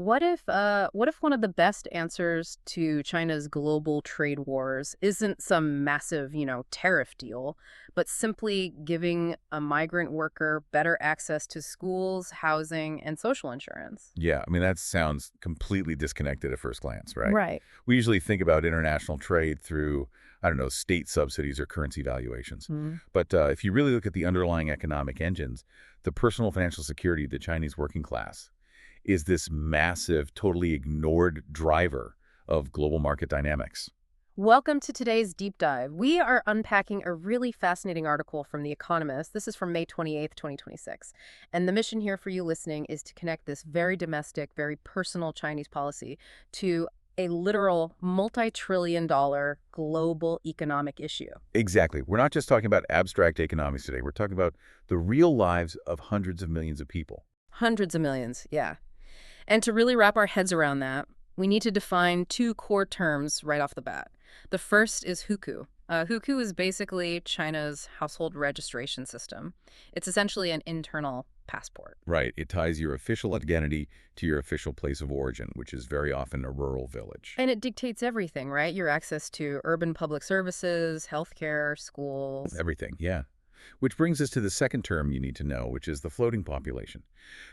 What if one of the best answers to China's global trade wars isn't some massive, tariff deal, but simply giving a migrant worker better access to schools, housing, and social insurance? Yeah, I mean, that sounds completely disconnected at first glance, right? Right. We usually think about international trade through, I don't know, state subsidies or currency valuations. Mm. But if you really look at the underlying economic engines, the personal financial security of the Chinese working class is this massive, totally ignored driver of global market dynamics. Welcome to today's deep dive. We are unpacking a really fascinating article from The Economist. This is from May 28th, 2026. And the mission here for you listening is to connect this very domestic, very personal Chinese policy to a literal multi-trillion-dollar global economic issue. Exactly. We're not just talking about abstract economics today. We're talking about the real lives of hundreds of millions of people. Hundreds of millions, yeah. And to really wrap our heads around that, we need to define two core terms right off the bat. The first is hukou. Hukou is basically China's household registration system. It's essentially an internal passport. Right. It ties your official identity to your official place of origin, which is very often a rural village. And it dictates everything, right? Your access to urban public services, healthcare, schools. Everything, yeah. Which brings us to the second term you need to know, which is the floating population.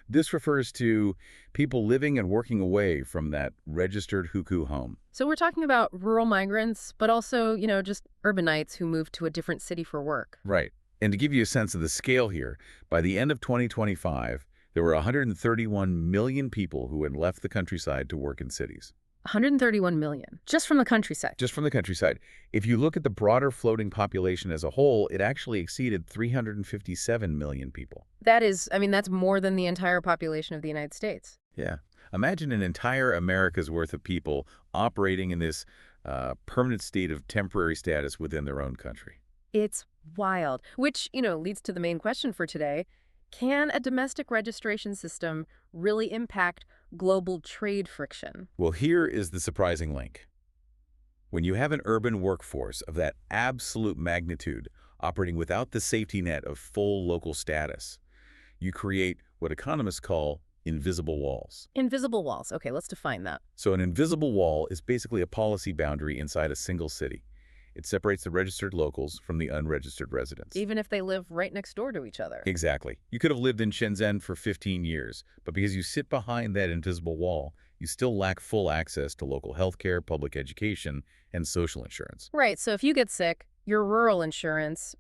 This refers to people living and working away from that registered hukou home. So we're talking about rural migrants, but also, just urbanites who move to a different city for work. Right. And to give you a sense of the scale here, by the end of 2025, there were 131 million people who had left the countryside to work in cities. 131 million, just from the countryside. Just from the countryside. If you look at the broader floating population as a whole, it actually exceeded 357 million people. That's more than the entire population of the United States. Yeah. Imagine an entire America's worth of people operating in this permanent state of temporary status within their own country. It's wild, which, leads to the main question for today. Can a domestic registration system really impact global trade friction? Well, here is the surprising link. When you have an urban workforce of that absolute magnitude operating without the safety net of full local status, you create what economists call invisible walls. Invisible walls. Okay, let's define that. So an invisible wall is basically a policy boundary inside a single city. It separates the registered locals from the unregistered residents. Even if they live right next door to each other. Exactly. You could have lived in Shenzhen for 15 years, but because you sit behind that invisible wall, you still lack full access to local healthcare, public education, and social insurance. Right, so if you get sick, your rural insurance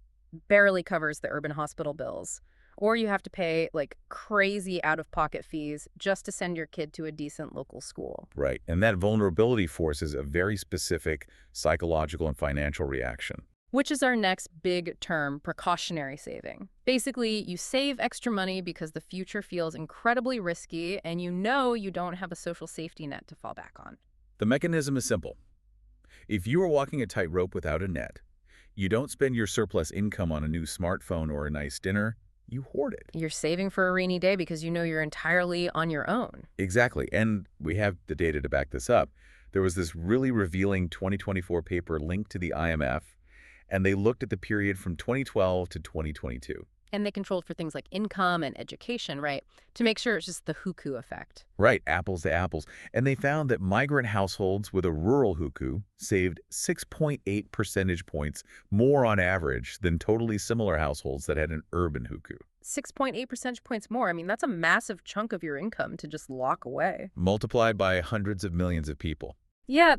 barely covers the urban hospital bills. Or you have to pay, crazy out-of-pocket fees just to send your kid to a decent local school. Right, and that vulnerability forces a very specific psychological and financial reaction. Which is our next big term, precautionary saving. Basically, you save extra money because the future feels incredibly risky and you know you don't have a social safety net to fall back on. The mechanism is simple. If you are walking a tightrope without a net, you don't spend your surplus income on a new smartphone or a nice dinner. You hoard it. You're saving for a rainy day because you know you're entirely on your own. Exactly. And we have the data to back this up. There was this really revealing 2024 paper linked to the IMF, and they looked at the period from 2012 to 2022. And they controlled for things like income and education, right? To make sure it's just the hukou effect. Right, apples to apples. And they found that migrant households with a rural hukou saved 6.8 percentage points more on average than totally similar households that had an urban hukou. 6.8 percentage points more. That's a massive chunk of your income to just lock away. Multiplied by hundreds of millions of people. Yeah,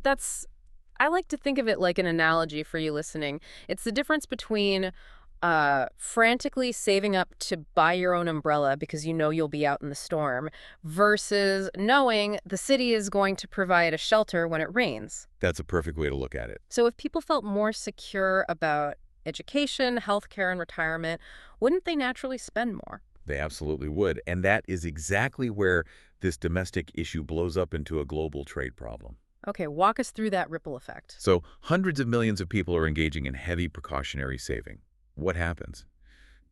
I like to think of it like an analogy for you listening. It's the difference between frantically saving up to buy your own umbrella because you know you'll be out in the storm versus knowing the city is going to provide a shelter when it rains. That's a perfect way to look at it. So if people felt more secure about education, healthcare, and retirement, wouldn't they naturally spend more? They absolutely would. And that is exactly where this domestic issue blows up into a global trade problem. Okay, walk us through that ripple effect. So hundreds of millions of people are engaging in heavy precautionary saving. What happens?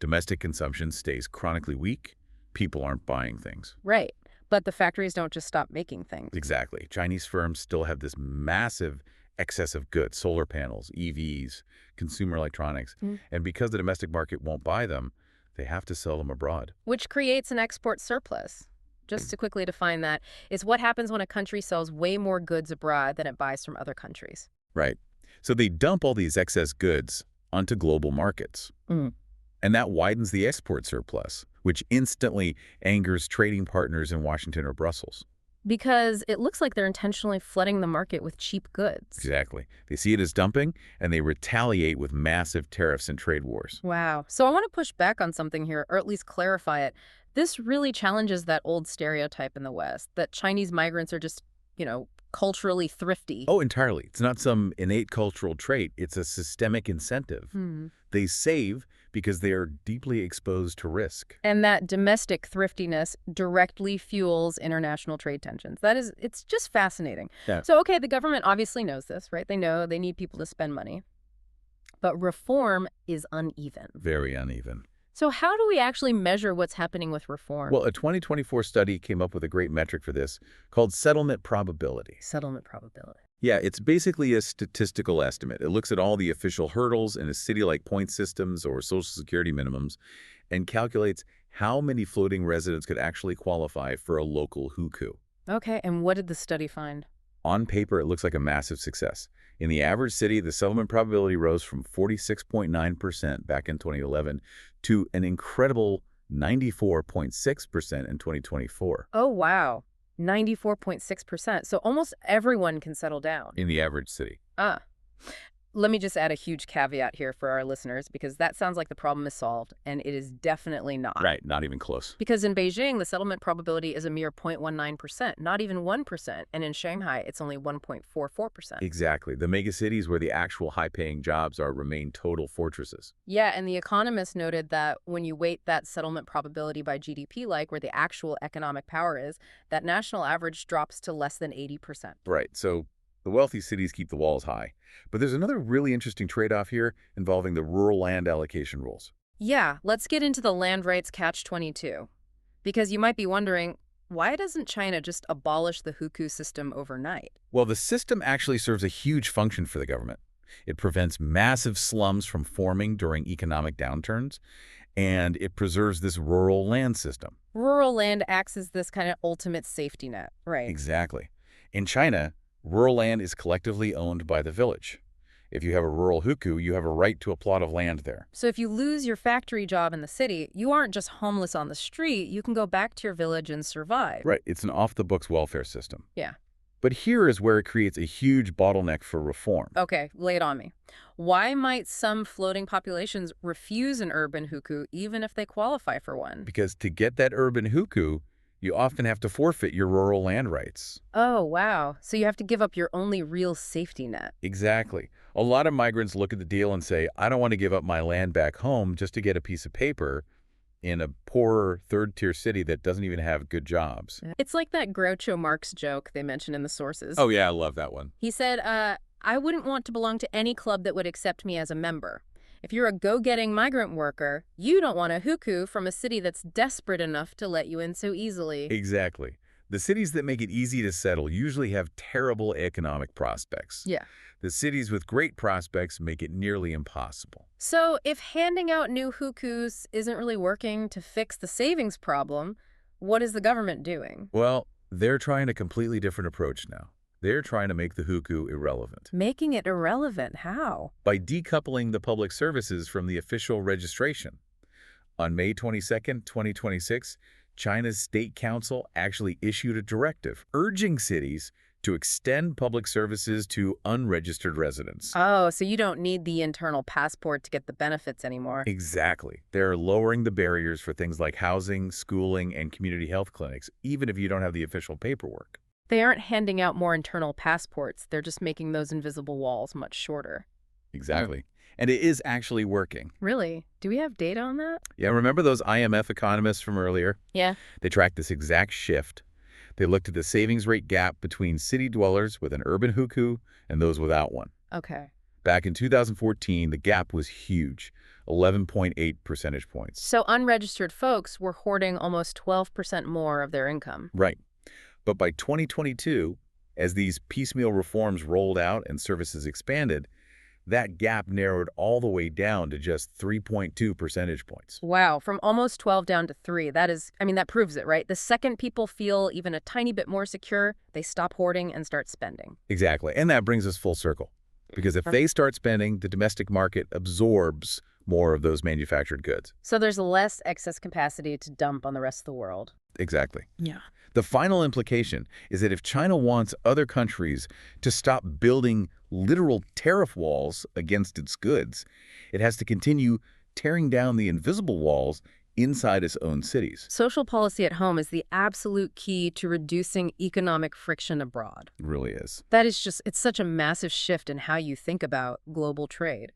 Domestic consumption stays chronically weak. People aren't buying things. Right. But the factories don't just stop making things. Exactly. Chinese firms still have this massive excess of goods, solar panels, EVs, consumer electronics. And because the domestic market won't buy them, they have to sell them abroad. Which creates an export surplus. just to quickly define that, is what happens when a country sells way more goods abroad than it buys from other countries. Right. So they dump all these excess goods onto global markets. Mm. And that widens the export surplus, which instantly angers trading partners in Washington or Brussels. Because it looks like they're intentionally flooding the market with cheap goods. Exactly. They see it as dumping, and they retaliate with massive tariffs and trade wars. Wow. So I want to push back on something here, or at least clarify it. This really challenges that old stereotype in the West, that Chinese migrants are just, culturally thrifty. Oh, entirely. It's not some innate cultural trait. It's a systemic incentive. They save because they are deeply exposed to risk. And that domestic thriftiness directly fuels international trade tensions. It's just fascinating. Yeah. So, okay, the government obviously knows this, right? They know they need people to spend money. But reform is uneven. Very uneven. So how do we actually measure what's happening with reform? Well, a 2024 study came up with a great metric for this called settlement probability. Settlement probability. Yeah, it's basically a statistical estimate. It looks at all the official hurdles in a city like point systems or Social Security minimums and calculates how many floating residents could actually qualify for a local hukou. Okay, and what did the study find? On paper, it looks like a massive success. In the average city, the settlement probability rose from 46.9% back in 2011 to an incredible 94.6% in 2024. Oh, wow. 94.6%. So almost everyone can settle down. In the average city. Let me just add a huge caveat here for our listeners, because that sounds like the problem is solved, and it is definitely not. Right, not even close. Because in Beijing, the settlement probability is a mere 0.19%, not even 1%, and in Shanghai, it's only 1.44%. Exactly. The megacities where the actual high-paying jobs are remain total fortresses. Yeah, and The Economist noted that when you weight that settlement probability by GDP, like where the actual economic power is, that national average drops to less than 80%. Right, so the wealthy cities keep the walls high. But there's another really interesting trade-off here involving the rural land allocation rules. Yeah, let's get into the land rights catch-22. Because you might be wondering, why doesn't China just abolish the hukou system overnight? Well, the system actually serves a huge function for the government. It prevents massive slums from forming during economic downturns, and it preserves this rural land system. Rural land acts as this kind of ultimate safety net, right? Exactly. In China, rural land is collectively owned by the village. If you have a rural hukou, you have a right to a plot of land there. So if you lose your factory job in the city, you aren't just homeless on the street, you can go back to your village and survive. Right, it's an off-the-books welfare system. Yeah. But here is where it creates a huge bottleneck for reform. Okay, lay it on me. Why might some floating populations refuse an urban hukou even if they qualify for one? Because to get that urban hukou, you often have to forfeit your rural land rights. Oh, wow. So you have to give up your only real safety net. Exactly. A lot of migrants look at the deal and say, I don't want to give up my land back home just to get a piece of paper in a poorer third-tier city that doesn't even have good jobs. It's like that Groucho Marx joke they mention in the sources. Oh, yeah, I love that one. He said, I wouldn't want to belong to any club that would accept me as a member. If you're a go-getting migrant worker, you don't want a hukou from a city that's desperate enough to let you in so easily. Exactly. The cities that make it easy to settle usually have terrible economic prospects. Yeah. The cities with great prospects make it nearly impossible. So if handing out new hukous isn't really working to fix the savings problem, what is the government doing? Well, they're trying a completely different approach now. They're trying to make the hukou irrelevant. Making it irrelevant? How? By decoupling the public services from the official registration. On May 22nd, 2026, China's State Council actually issued a directive urging cities to extend public services to unregistered residents. Oh, so you don't need the internal passport to get the benefits anymore. Exactly. They're lowering the barriers for things like housing, schooling, and community health clinics, even if you don't have the official paperwork. They aren't handing out more internal passports. They're just making those invisible walls much shorter. Exactly. And it is actually working. Really? Do we have data on that? Yeah, remember those IMF economists from earlier? Yeah. They tracked this exact shift. They looked at the savings rate gap between city dwellers with an urban hukou and those without one. Okay. Back in 2014, the gap was huge, 11.8 percentage points. So unregistered folks were hoarding almost 12% more of their income. Right. But by 2022, as these piecemeal reforms rolled out and services expanded, that gap narrowed all the way down to just 3.2 percentage points. Wow, from almost 12 down to 3. That is, I mean, that proves it, right? The second people feel even a tiny bit more secure, they stop hoarding and start spending. Exactly. And that brings us full circle. Because if they start spending, the domestic market absorbs more of those manufactured goods. So there's less excess capacity to dump on the rest of the world. Exactly. Yeah. The final implication is that if China wants other countries to stop building literal tariff walls against its goods, it has to continue tearing down the invisible walls inside its own cities. Social policy at home is the absolute key to reducing economic friction abroad. It really is. That is just, it's such a massive shift in how you think about global trade.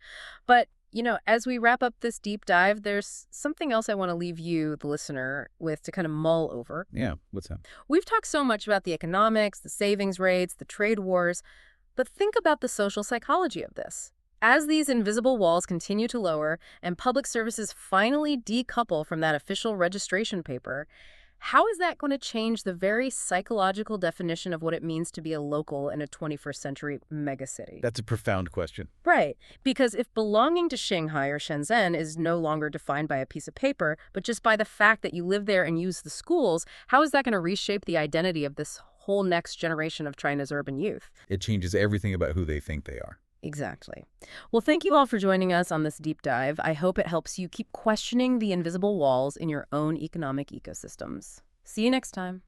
But, you know, as we wrap up this deep dive, there's something else I want to leave you, the listener, with to kind of mull over. Yeah, what's that? We've talked so much about the economics, the savings rates, the trade wars, but think about the social psychology of this. As these invisible walls continue to lower and public services finally decouple from that official registration paper, how is that going to change the very psychological definition of what it means to be a local in a 21st century megacity? That's a profound question. Right, because if belonging to Shanghai or Shenzhen is no longer defined by a piece of paper, but just by the fact that you live there and use the schools, how is that going to reshape the identity of this whole next generation of China's urban youth? It changes everything about who they think they are. Exactly. Well, thank you all for joining us on this deep dive. I hope it helps you keep questioning the invisible walls in your own economic ecosystems. See you next time.